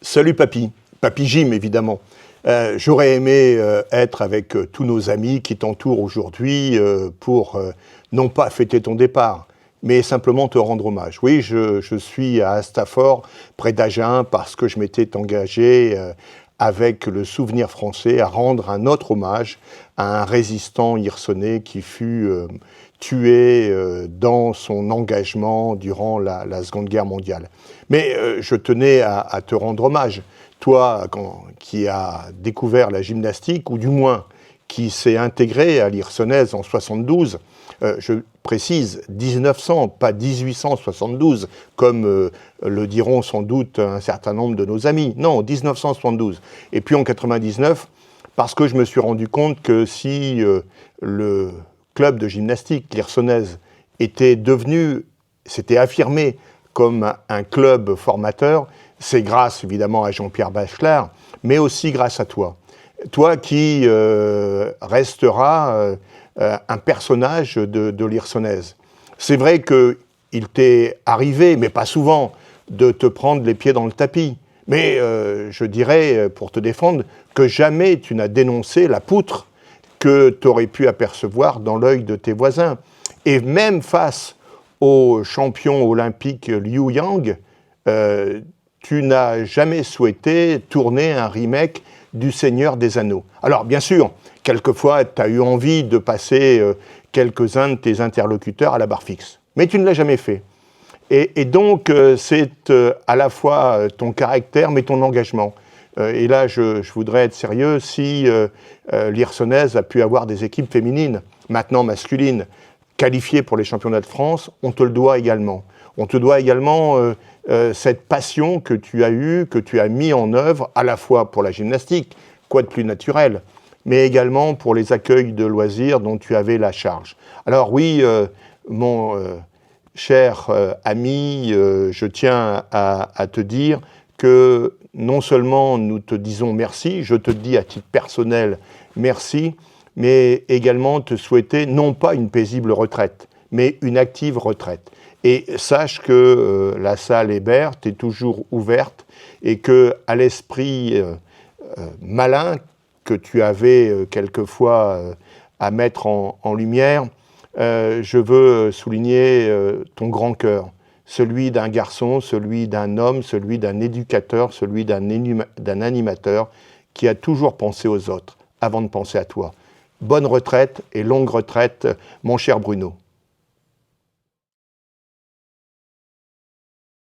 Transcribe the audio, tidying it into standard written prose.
Salut Papy, Papy Jim évidemment. J'aurais aimé être avec tous nos amis qui t'entourent aujourd'hui pour non pas fêter ton départ, mais simplement te rendre hommage. Oui, je suis à Stafford, près d'Agen, parce que je m'étais engagé avec le Souvenir français à rendre un autre hommage à un résistant hirçonnais qui fut tué dans son engagement durant la Seconde Guerre mondiale. Mais je tenais à te rendre hommage. Toi, qui as découvert la gymnastique, ou du moins qui s'est intégré à l'Hirçonnaise en 72, je précise 1900, pas 1872, comme le diront sans doute un certain nombre de nos amis. Non, 1972. Et puis en 99, parce que je me suis rendu compte que si le club de gymnastique, l'Hirçonnaise, s'était affirmé comme un club formateur, c'est grâce évidemment à Jean-Pierre Bachelard, mais aussi grâce à toi. Toi qui resteras un personnage de l'Hirçonnaise. C'est vrai qu'il t'est arrivé, mais pas souvent, de te prendre les pieds dans le tapis. Mais je dirais, pour te défendre, que jamais tu n'as dénoncé la poutre que tu aurais pu apercevoir dans l'œil de tes voisins. Et même face au champion olympique Liu Yang, tu n'as jamais souhaité tourner un remake du Seigneur des Anneaux. Alors, bien sûr, quelquefois, tu as eu envie de passer quelques-uns de tes interlocuteurs à la barre fixe. Mais tu ne l'as jamais fait. Et donc, c'est à la fois ton caractère, mais ton engagement. Et là, je voudrais être sérieux, si l'Hirçonnaise a pu avoir des équipes féminines, maintenant masculines, qualifiées pour les championnats de France, on te le doit également. On te doit également cette passion que tu as eue, que tu as mis en œuvre, à la fois pour la gymnastique, quoi de plus naturel, mais également pour les accueils de loisirs dont tu avais la charge. Alors oui, mon cher ami, je tiens à te dire que non seulement nous te disons merci, je te dis à titre personnel merci, mais également te souhaiter non pas une paisible retraite, mais une active retraite. Et sache que la salle Hébert est toujours ouverte et que à l'esprit malin que tu avais quelquefois à mettre en lumière, je veux souligner ton grand cœur, celui d'un garçon, celui d'un homme, celui d'un éducateur, celui d'un animateur qui a toujours pensé aux autres avant de penser à toi. Bonne retraite et longue retraite, mon cher Bruno.